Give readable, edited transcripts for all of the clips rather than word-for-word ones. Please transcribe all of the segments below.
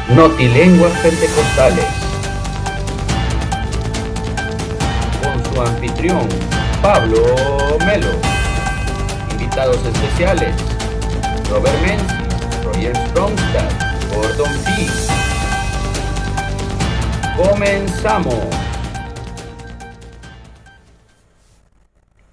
Notilenguas Pentecostales, con su anfitrión Pablo Melo. Invitados especiales: Robert Menzies, Roger Strongstad, Gordon Fee. Comenzamos.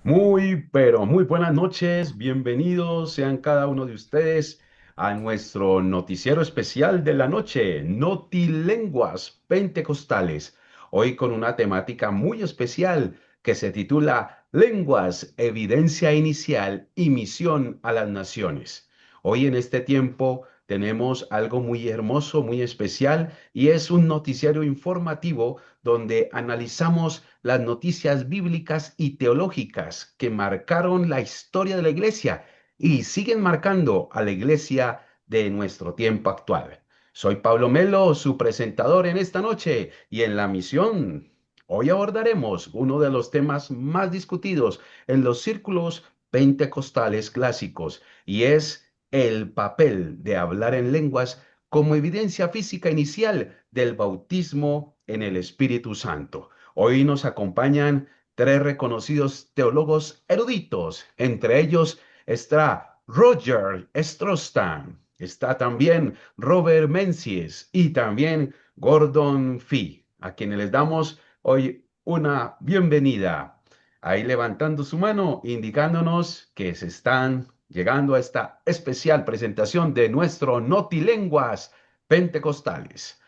Muy, pero muy buenas noches. Bienvenidos sean cada uno de ustedes a nuestro noticiero especial de la noche, Notilenguas Pentecostales. Hoy con una temática muy especial que se titula Lenguas, Evidencia Inicial y Misión a las Naciones. Hoy en este tiempo tenemos algo muy hermoso, muy especial, y es un noticiario informativo donde analizamos las noticias bíblicas y teológicas que marcaron la historia de la iglesia y siguen marcando a la iglesia de nuestro tiempo actual. Soy Pablo Melo, su presentador en esta noche, y en la misión hoy abordaremos uno de los temas más discutidos en los círculos pentecostales clásicos, y es el papel de hablar en lenguas como evidencia física inicial del bautismo en el Espíritu Santo. Hoy nos acompañan tres reconocidos teólogos eruditos. Entre ellos está Roger Strostan, está también Robert Menzies y también Gordon Fee, a quienes les damos hoy una bienvenida. Ahí levantando su mano, indicándonos que se están llegando a esta especial presentación de nuestro Notilenguas Pentecostales.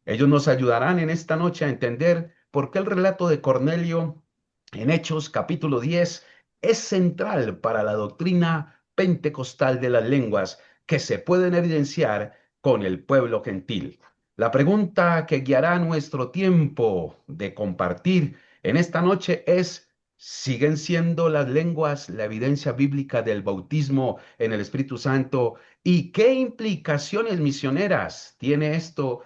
Ellos nos ayudarán en esta noche a entender por qué el relato de Cornelio en Hechos capítulo 10 es central para la doctrina pentecostal de las lenguas que se pueden evidenciar con el pueblo gentil. La pregunta que guiará nuestro tiempo de compartir en esta noche es: ¿siguen siendo las lenguas la evidencia bíblica del bautismo en el Espíritu Santo? ¿Y qué implicaciones misioneras tiene esto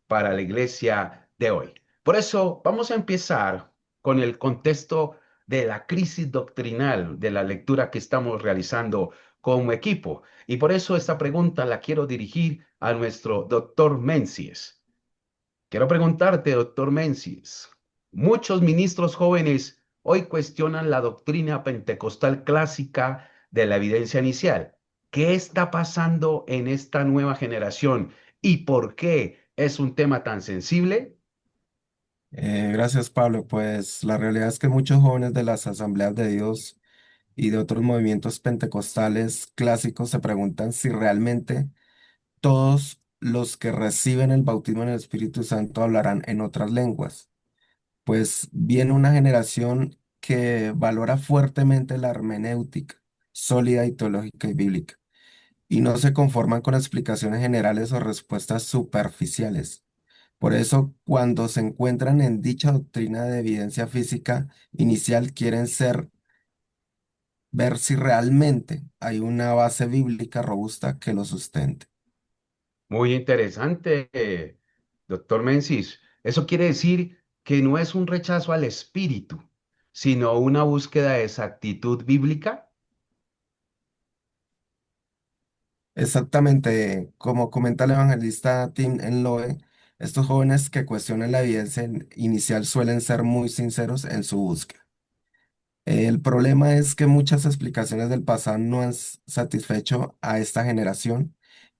para la iglesia de hoy? Por eso vamos a empezar con el contexto de la crisis doctrinal de la lectura que estamos realizando como equipo. Y por eso esta pregunta la quiero dirigir a nuestro doctor Menzies. Quiero preguntarte, doctor Menzies, muchos ministros jóvenes hoy cuestionan la doctrina pentecostal clásica de la evidencia inicial. ¿Qué está pasando en esta nueva generación y por qué es un tema tan sensible? Gracias, Pablo. Pues la realidad es que muchos jóvenes de las Asambleas de Dios y de otros movimientos pentecostales clásicos se preguntan si realmente todos los que reciben el bautismo en el Espíritu Santo hablarán en otras lenguas. Pues viene una generación que valora fuertemente la hermenéutica sólida y teológica y bíblica, y no se conforman con explicaciones generales o respuestas superficiales. Por eso, cuando se encuentran en dicha doctrina de evidencia física inicial, quieren ver si realmente hay una base bíblica robusta que lo sustente. Muy interesante, doctor Menzies. Eso quiere decir que no es un rechazo al espíritu, sino una búsqueda de exactitud bíblica. Exactamente, como comenta el evangelista Tim Enloe, estos jóvenes que cuestionan la evidencia inicial suelen ser muy sinceros en su búsqueda. El problema es que muchas explicaciones del pasado no han satisfecho a esta generación,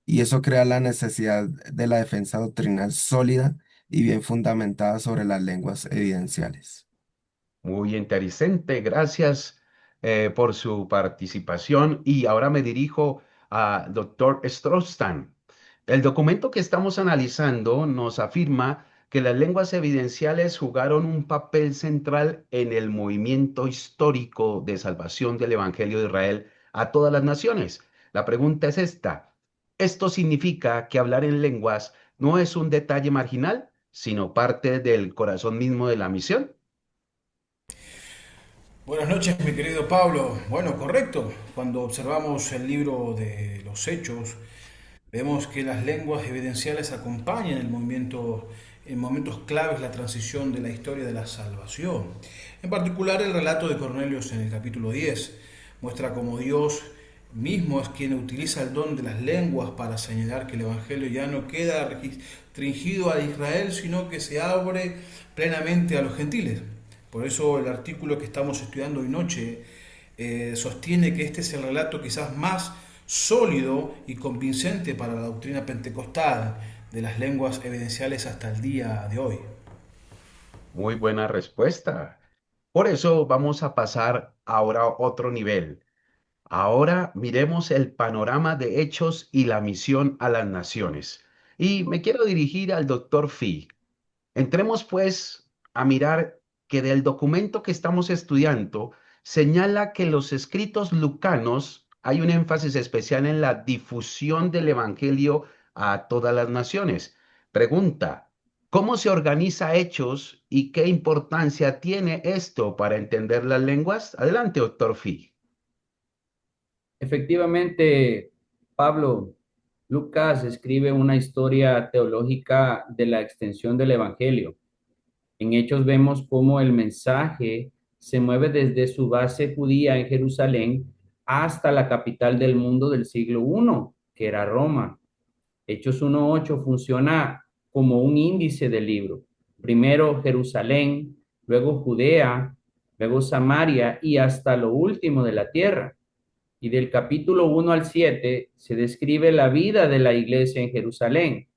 y eso crea la necesidad de la defensa doctrinal sólida y bien fundamentada sobre las lenguas evidenciales. Muy interesante, gracias por su participación. Y ahora me dirijo a doctor Strostan. El documento que estamos analizando nos afirma que las lenguas evidenciales jugaron un papel central en el movimiento histórico de salvación del Evangelio de Israel a todas las naciones. La pregunta es esta: ¿esto significa que hablar en lenguas no es un detalle marginal, sino parte del corazón mismo de la misión? Buenas noches, mi querido Pablo. Bueno, correcto. Cuando observamos el libro de los Hechos, vemos que las lenguas evidenciales acompañan el movimiento en momentos claves, la transición de la historia de la salvación. En particular, el relato de Cornelios en el capítulo 10 muestra cómo Dios mismo es quien utiliza el don de las lenguas para señalar que el Evangelio ya no queda restringido a Israel, sino que se abre plenamente a los gentiles. Por eso el artículo que estamos estudiando hoy noche sostiene que este es el relato quizás más sólido y convincente para la doctrina pentecostal de las lenguas evidenciales hasta el día de hoy. Muy buena respuesta. Por eso vamos a pasar ahora a otro nivel. Ahora miremos el panorama de hechos y la misión a las naciones. Y me quiero dirigir al doctor Fee. Entremos pues a mirar que del documento que estamos estudiando señala que los escritos lucanos hay un énfasis especial en la difusión del evangelio a todas las naciones. Pregunta, ¿cómo se organiza Hechos y qué importancia tiene esto para entender las lenguas? Adelante, doctor Fee. Efectivamente, Pablo, Lucas escribe una historia teológica de la extensión del Evangelio. En Hechos vemos cómo el mensaje se mueve desde su base judía en Jerusalén hasta la capital del mundo del siglo I, que era Roma. Hechos 1:8 funciona como un índice del libro. Primero Jerusalén, luego Judea, luego Samaria y hasta lo último de la tierra. Y del capítulo 1 al 7 se describe la vida de la iglesia en Jerusalén.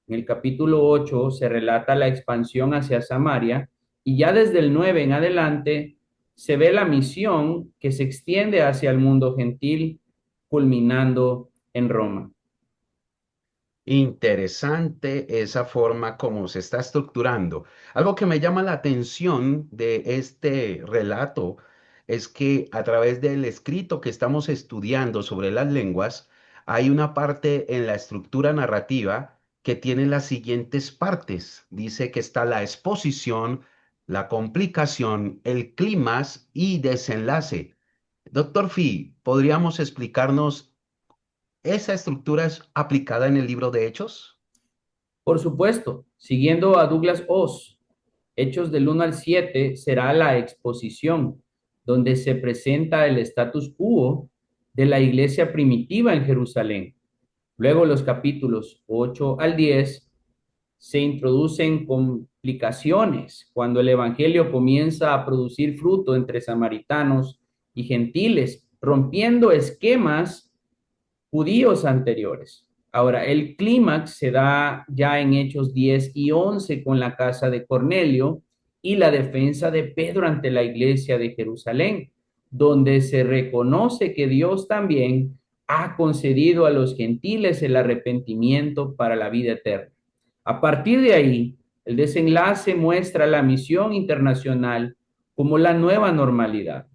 En el capítulo 8 se relata la expansión hacia Samaria y ya desde el 9 en adelante se ve la misión que se extiende hacia el mundo gentil, culminando en Roma. Interesante esa forma como se está estructurando. Algo que me llama la atención de este relato es que a través del escrito que estamos estudiando sobre las lenguas, hay una parte en la estructura narrativa que tiene las siguientes partes. Dice que está la exposición, la complicación, el clímax y desenlace. Doctor Fee, ¿podríamos explicarnos esa estructura es aplicada en el libro de Hechos? Por supuesto, siguiendo a Douglas Oz, Hechos del 1 al 7 será la exposición, donde se presenta el status quo de la iglesia primitiva en Jerusalén. Luego los capítulos 8 al 10 se introducen complicaciones cuando el evangelio comienza a producir fruto entre samaritanos y gentiles, rompiendo esquemas judíos anteriores. Ahora, el clímax se da ya en Hechos 10 y 11 con la casa de Cornelio y la defensa de Pedro ante la iglesia de Jerusalén, donde se reconoce que Dios también ha concedido a los gentiles el arrepentimiento para la vida eterna. A partir de ahí, el desenlace muestra la misión internacional como la nueva normalidad.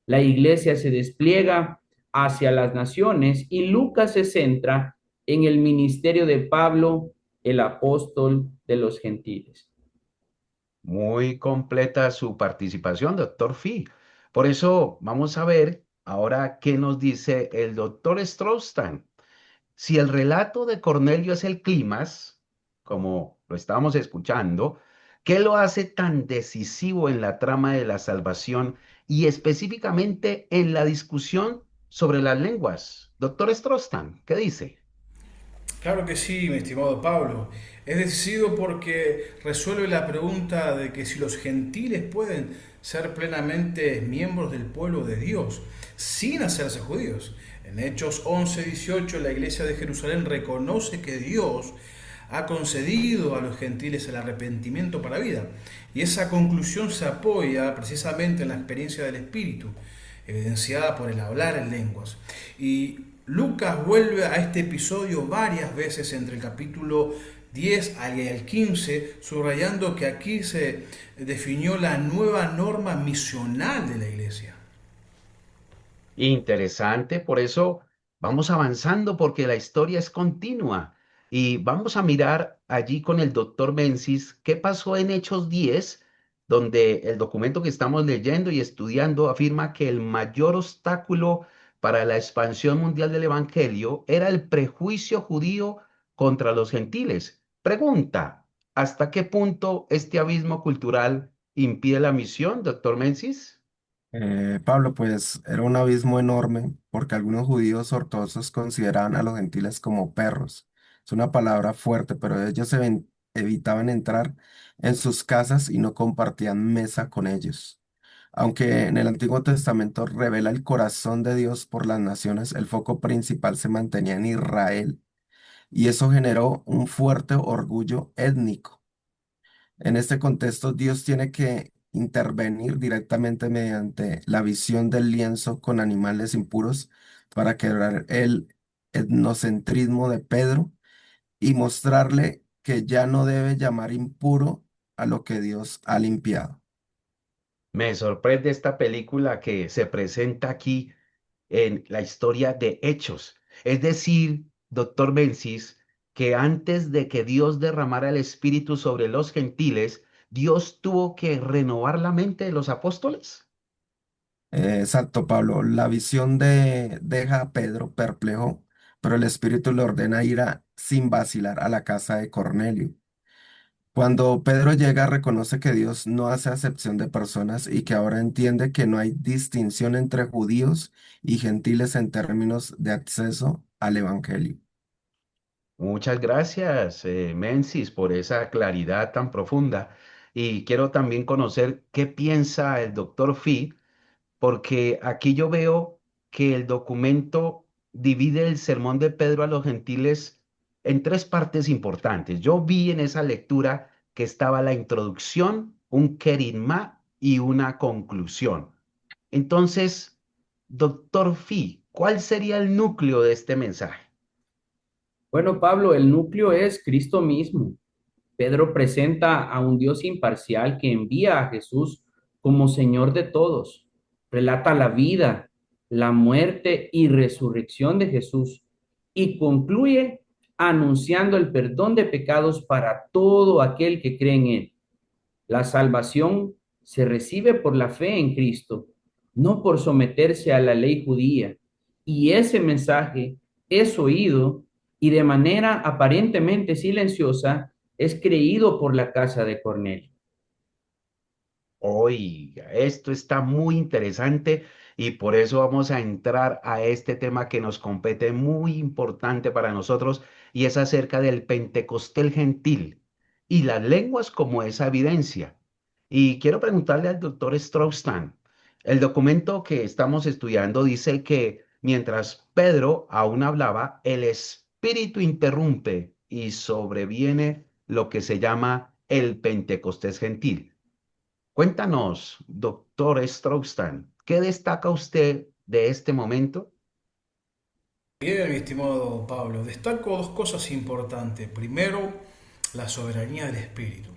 La iglesia se despliega hacia las naciones y Lucas se centra en el ministerio de Pablo, el apóstol de los gentiles. Muy completa su participación, doctor Fee. Por eso vamos a ver ahora qué nos dice el doctor Stroustan. Si el relato de Cornelio es el clímax, como lo estábamos escuchando, ¿qué lo hace tan decisivo en la trama de la salvación y específicamente en la discusión sobre las lenguas? Doctor Stroustan, ¿qué dice? Claro que sí, mi estimado Pablo. Es decisivo porque resuelve la pregunta de que si los gentiles pueden ser plenamente miembros del pueblo de Dios sin hacerse judíos. En Hechos 11:18 la iglesia de Jerusalén reconoce que Dios ha concedido a los gentiles el arrepentimiento para la vida. Y esa conclusión se apoya precisamente en la experiencia del Espíritu, evidenciada por el hablar en lenguas. Y Lucas vuelve a este episodio varias veces entre el capítulo 10 al 15, subrayando que aquí se definió la nueva norma misional de la iglesia. Interesante, por eso vamos avanzando porque la historia es continua y vamos a mirar allí con el doctor Menzies qué pasó en Hechos 10, donde el documento que estamos leyendo y estudiando afirma que el mayor obstáculo para la expansión mundial del Evangelio era el prejuicio judío contra los gentiles. Pregunta, ¿hasta qué punto este abismo cultural impide la misión, doctor Menzies? Pablo, pues era un abismo enorme porque algunos judíos ortodoxos consideraban a los gentiles como perros. Es una palabra fuerte, pero ellos evitaban entrar en sus casas y no compartían mesa con ellos. Aunque en el Antiguo Testamento revela el corazón de Dios por las naciones, el foco principal se mantenía en Israel y eso generó un fuerte orgullo étnico. En este contexto, Dios tiene que intervenir directamente mediante la visión del lienzo con animales impuros para quebrar el etnocentrismo de Pedro y mostrarle que ya no debe llamar impuro a lo que Dios ha limpiado. Me sorprende esta película que se presenta aquí en la historia de Hechos. Es decir, doctor Menzies, que antes de que Dios derramara el Espíritu sobre los gentiles, Dios tuvo que renovar la mente de los apóstoles. Exacto, Pablo. La visión deja a Pedro perplejo, pero el Espíritu le ordena ir sin vacilar a la casa de Cornelio. Cuando Pedro llega, reconoce que Dios no hace acepción de personas y que ahora entiende que no hay distinción entre judíos y gentiles en términos de acceso al Evangelio. Muchas gracias, Menzies, por esa claridad tan profunda. Y quiero también conocer qué piensa el doctor Fee, porque aquí yo veo que el documento divide el sermón de Pedro a los gentiles en tres partes importantes. Yo vi en esa lectura que estaba la introducción, un querigma y una conclusión. Entonces, doctor Fee, ¿cuál sería el núcleo de este mensaje? Bueno, Pablo, el núcleo es Cristo mismo. Pedro presenta a un Dios imparcial que envía a Jesús como Señor de todos. Relata la vida, la muerte y resurrección de Jesús y concluye anunciando el perdón de pecados para todo aquel que cree en Él. La salvación se recibe por la fe en Cristo, no por someterse a la ley judía. Y ese mensaje es oído y de manera aparentemente silenciosa es creído por la casa de Cornelio. Oiga, esto está muy interesante y por eso vamos a entrar a este tema que nos compete muy importante para nosotros y es acerca del Pentecostés gentil y las lenguas como esa evidencia. Y quiero preguntarle al doctor Straustan, el documento que estamos estudiando dice que mientras Pedro aún hablaba, el Espíritu interrumpe y sobreviene lo que se llama el Pentecostés gentil. Cuéntanos, doctor Straustan, ¿qué destaca usted de este momento? Bien, mi estimado Pablo, destaco dos cosas importantes. Primero, la soberanía del Espíritu.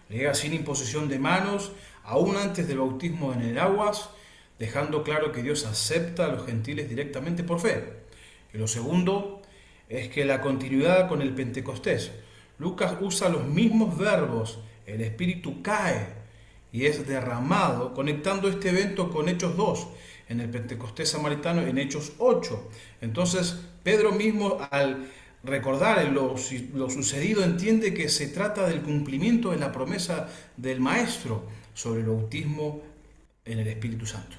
Llega sin imposición de manos, aún antes del bautismo en el aguas, dejando claro que Dios acepta a los gentiles directamente por fe. Y lo segundo es que la continuidad con el Pentecostés. Lucas usa los mismos verbos, el Espíritu cae y es derramado, conectando este evento con Hechos 2 en el Pentecostés samaritano en Hechos 8. Entonces, Pedro mismo al recordar lo sucedido entiende que se trata del cumplimiento de la promesa del Maestro sobre el bautismo en el Espíritu Santo.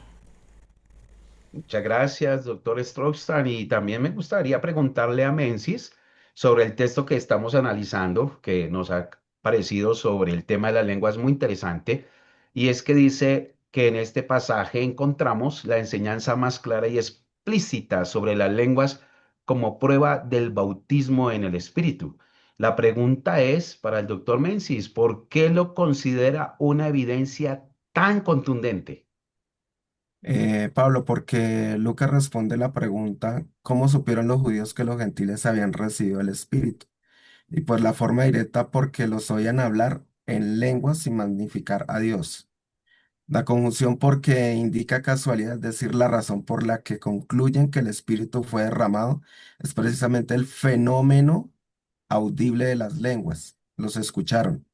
Muchas gracias, doctor Straustan. Y también me gustaría preguntarle a Menzies sobre el texto que estamos analizando, que nos ha parecido sobre el tema de las lenguas muy interesante. Y es que dice que en este pasaje encontramos la enseñanza más clara y explícita sobre las lenguas como prueba del bautismo en el Espíritu. La pregunta es para el doctor Menzies, ¿por qué lo considera una evidencia tan contundente? Pablo, porque Lucas responde la pregunta, ¿cómo supieron los judíos que los gentiles habían recibido el Espíritu? Y pues la forma directa porque los oían hablar en lenguas sin magnificar a Dios. La conjunción porque indica casualidad, es decir, la razón por la que concluyen que el Espíritu fue derramado es precisamente el fenómeno audible de las lenguas. Los escucharon.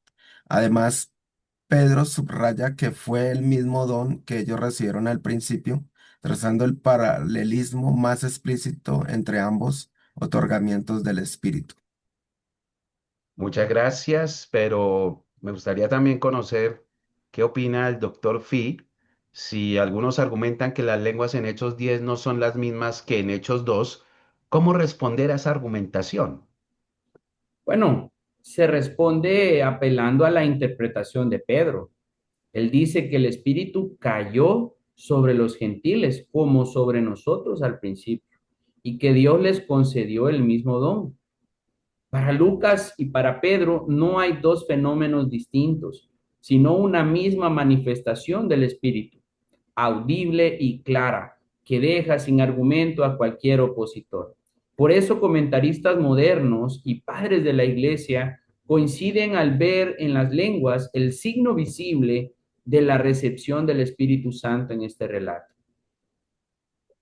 Además, Pedro subraya que fue el mismo don que ellos recibieron al principio, trazando el paralelismo más explícito entre ambos otorgamientos del Espíritu. Muchas gracias, pero me gustaría también conocer qué opina el doctor Fee Si algunos argumentan que las lenguas en Hechos 10 no son las mismas que en Hechos 2, ¿cómo responder a esa argumentación? Bueno, se responde apelando a la interpretación de Pedro. Él dice que el Espíritu cayó sobre los gentiles como sobre nosotros al principio y que Dios les concedió el mismo don. Para Lucas y para Pedro no hay dos fenómenos distintos, sino una misma manifestación del Espíritu, audible y clara, que deja sin argumento a cualquier opositor. Por eso comentaristas modernos y padres de la Iglesia coinciden al ver en las lenguas el signo visible de la recepción del Espíritu Santo en este relato.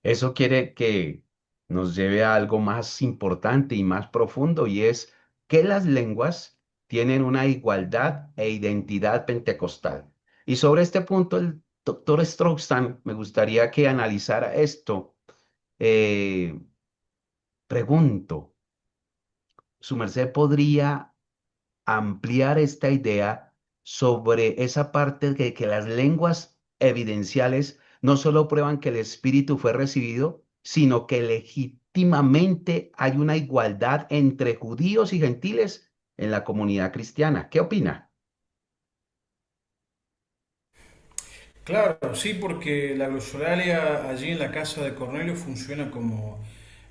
Eso quiere que nos lleve a algo más importante y más profundo, y es que las lenguas tienen una igualdad e identidad pentecostal. Y sobre este punto, el doctor Strouksan me gustaría que analizara esto. Eh, Pregunto, ¿su merced podría ampliar esta idea sobre esa parte de que las lenguas evidenciales no solo prueban que el Espíritu fue recibido, sino que legítimamente hay una igualdad entre judíos y gentiles en la comunidad cristiana? ¿Qué opina? Claro, sí, porque la glosolalia allí en la casa de Cornelio funciona como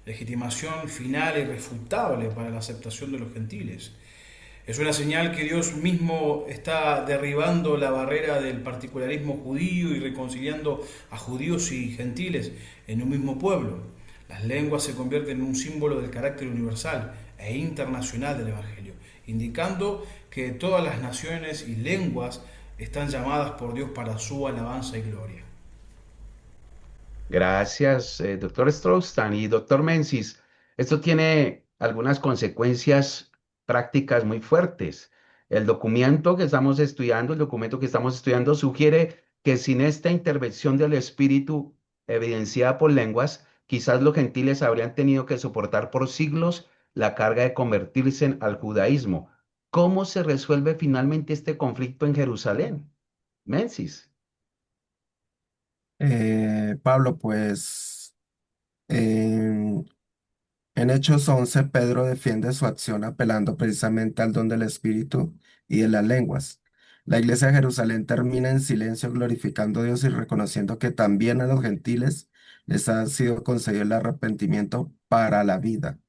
legitimación final e irrefutable para la aceptación de los gentiles. Es una señal que Dios mismo está derribando la barrera del particularismo judío y reconciliando a judíos y gentiles en un mismo pueblo. Las lenguas se convierten en un símbolo del carácter universal e internacional del Evangelio, indicando que todas las naciones y lenguas están llamadas por Dios para su alabanza y gloria. Gracias, doctor Stroustan y doctor Menzies. Esto tiene algunas consecuencias prácticas muy fuertes. El documento que estamos estudiando sugiere que sin esta intervención del Espíritu evidenciada por lenguas, quizás los gentiles habrían tenido que soportar por siglos la carga de convertirse al judaísmo. ¿Cómo se resuelve finalmente este conflicto en Jerusalén? Menzies. Pablo, pues en, en Hechos 11, Pedro defiende su acción apelando precisamente al don del Espíritu y de las lenguas. La iglesia de Jerusalén termina en silencio glorificando a Dios y reconociendo que también a los gentiles les ha sido concedido el arrepentimiento para la vida.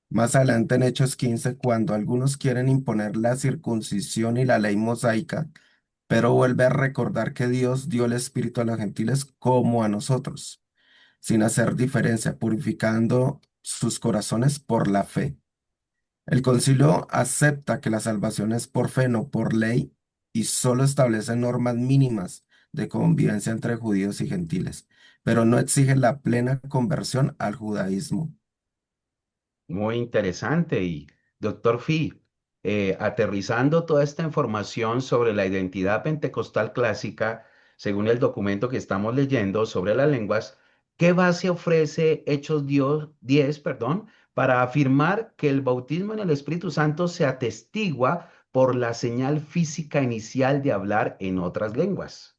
Más adelante en Hechos 15, cuando algunos quieren imponer la circuncisión y la ley mosaica, pero vuelve a recordar que Dios dio el Espíritu a los gentiles como a nosotros, sin hacer diferencia, purificando sus corazones por la fe. El concilio acepta que la salvación es por fe, no por ley, y solo establece normas mínimas de convivencia entre judíos y gentiles, pero no exige la plena conversión al judaísmo. Muy interesante. Y doctor Fee, aterrizando toda esta información sobre la identidad pentecostal clásica, según el documento que estamos leyendo sobre las lenguas, ¿qué base ofrece Hechos 10, perdón, para afirmar que el bautismo en el Espíritu Santo se atestigua por la señal física inicial de hablar en otras lenguas?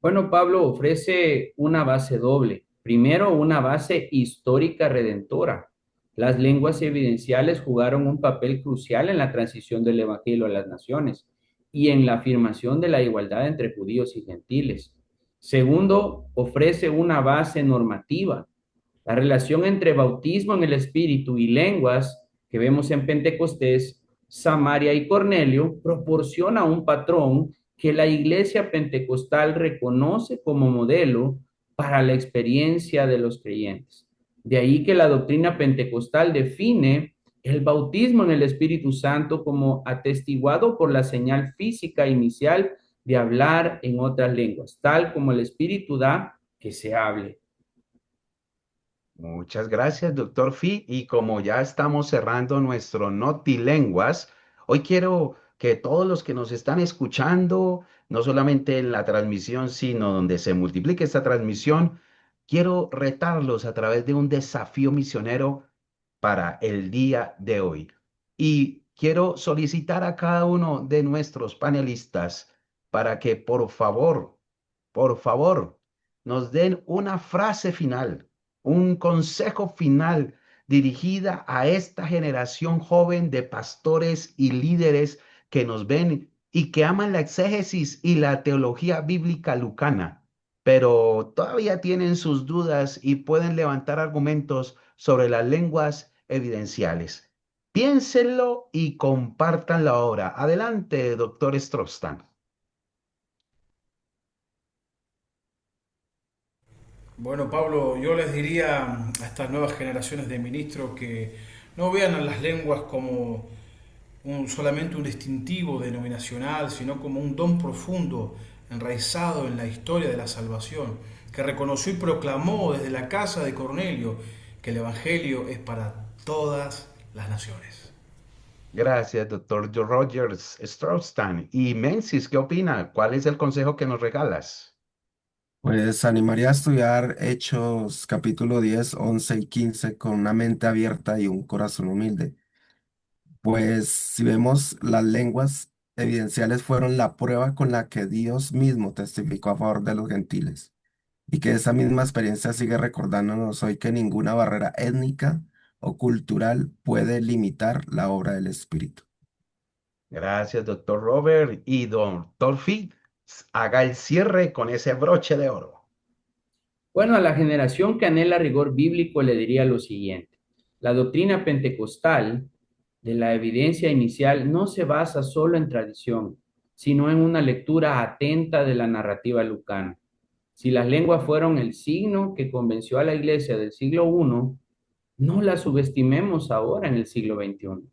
Bueno, Pablo ofrece una base doble. Primero, una base histórica redentora. Las lenguas evidenciales jugaron un papel crucial en la transición del Evangelio a las naciones y en la afirmación de la igualdad entre judíos y gentiles. Segundo, ofrece una base normativa. La relación entre bautismo en el Espíritu y lenguas que vemos en Pentecostés, Samaria y Cornelio proporciona un patrón que la iglesia pentecostal reconoce como modelo para la experiencia de los creyentes. De ahí que la doctrina pentecostal define el bautismo en el Espíritu Santo como atestiguado por la señal física inicial de hablar en otras lenguas, tal como el Espíritu da que se hable. Muchas gracias, doctor Fee. Y como ya estamos cerrando nuestro Notilenguas, hoy quiero que todos los que nos están escuchando, no solamente en la transmisión, sino donde se multiplique esta transmisión, quiero retarlos a través de un desafío misionero para el día de hoy. Y quiero solicitar a cada uno de nuestros panelistas para que por favor, nos den una frase final, un consejo final dirigida a esta generación joven de pastores y líderes que nos ven y que aman la exégesis y la teología bíblica lucana, pero todavía tienen sus dudas y pueden levantar argumentos sobre las lenguas evidenciales. Piénsenlo y compartan la obra. Adelante, doctor Strostan. Bueno, Pablo, yo les diría a estas nuevas generaciones de ministros que no vean a las lenguas como solamente un distintivo denominacional, sino como un don profundo, enraizado en la historia de la salvación, que reconoció y proclamó desde la casa de Cornelio que el Evangelio es para todas las naciones. Gracias, doctor Rogers Strostan. Y Menzies, ¿qué opina? ¿Cuál es el consejo que nos regalas? Pues animaría a estudiar Hechos capítulo 10, 11 y 15 con una mente abierta y un corazón humilde. Pues si vemos, las lenguas evidenciales fueron la prueba con la que Dios mismo testificó a favor de los gentiles. Y que esa misma experiencia sigue recordándonos hoy que ninguna barrera étnica o cultural puede limitar la obra del Espíritu. Gracias, doctor Robert. Y doctor Fitz, haga el cierre con ese broche de oro. Bueno, a la generación que anhela rigor bíblico le diría lo siguiente. La doctrina pentecostal de la evidencia inicial no se basa solo en tradición, sino en una lectura atenta de la narrativa lucana. Si las lenguas fueron el signo que convenció a la iglesia del siglo I, no las subestimemos ahora en el siglo XXI.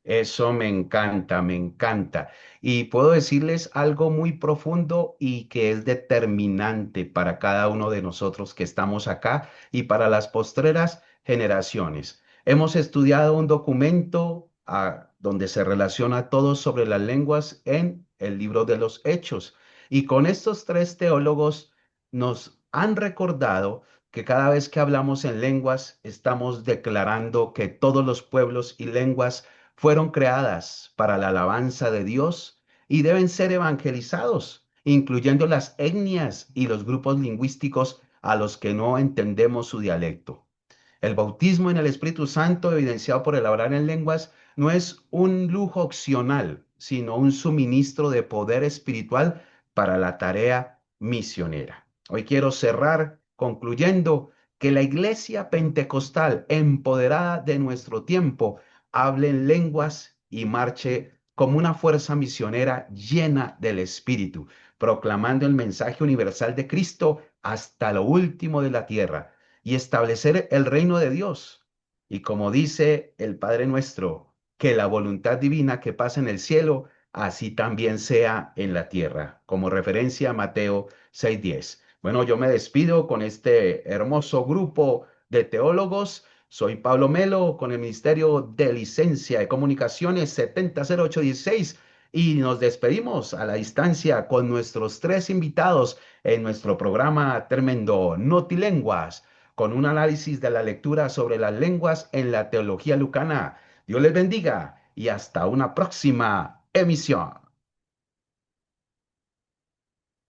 Eso me encanta, me encanta. Y puedo decirles algo muy profundo y que es determinante para cada uno de nosotros que estamos acá y para las postreras generaciones. Hemos estudiado un documento donde se relaciona todo sobre las lenguas en el libro de los Hechos. Y con estos tres teólogos nos han recordado que cada vez que hablamos en lenguas, estamos declarando que todos los pueblos y lenguas fueron creadas para la alabanza de Dios y deben ser evangelizados, incluyendo las etnias y los grupos lingüísticos a los que no entendemos su dialecto. El bautismo en el Espíritu Santo, evidenciado por el hablar en lenguas, no es un lujo opcional, sino un suministro de poder espiritual para la tarea misionera. Hoy quiero cerrar concluyendo que la iglesia pentecostal empoderada de nuestro tiempo hable en lenguas y marche como una fuerza misionera llena del Espíritu, proclamando el mensaje universal de Cristo hasta lo último de la tierra y establecer el reino de Dios. Y como dice el Padre nuestro, que la voluntad divina que pasa en el cielo, así también sea en la tierra, como referencia a Mateo 6:10. Bueno, yo me despido con este hermoso grupo de teólogos. Soy Pablo Melo con el Ministerio de Licencia de Comunicaciones 700816 y nos despedimos a la distancia con nuestros tres invitados en nuestro programa tremendo Notilenguas, con un análisis de la lectura sobre las lenguas en la teología lucana. Dios les bendiga y hasta una próxima emisión.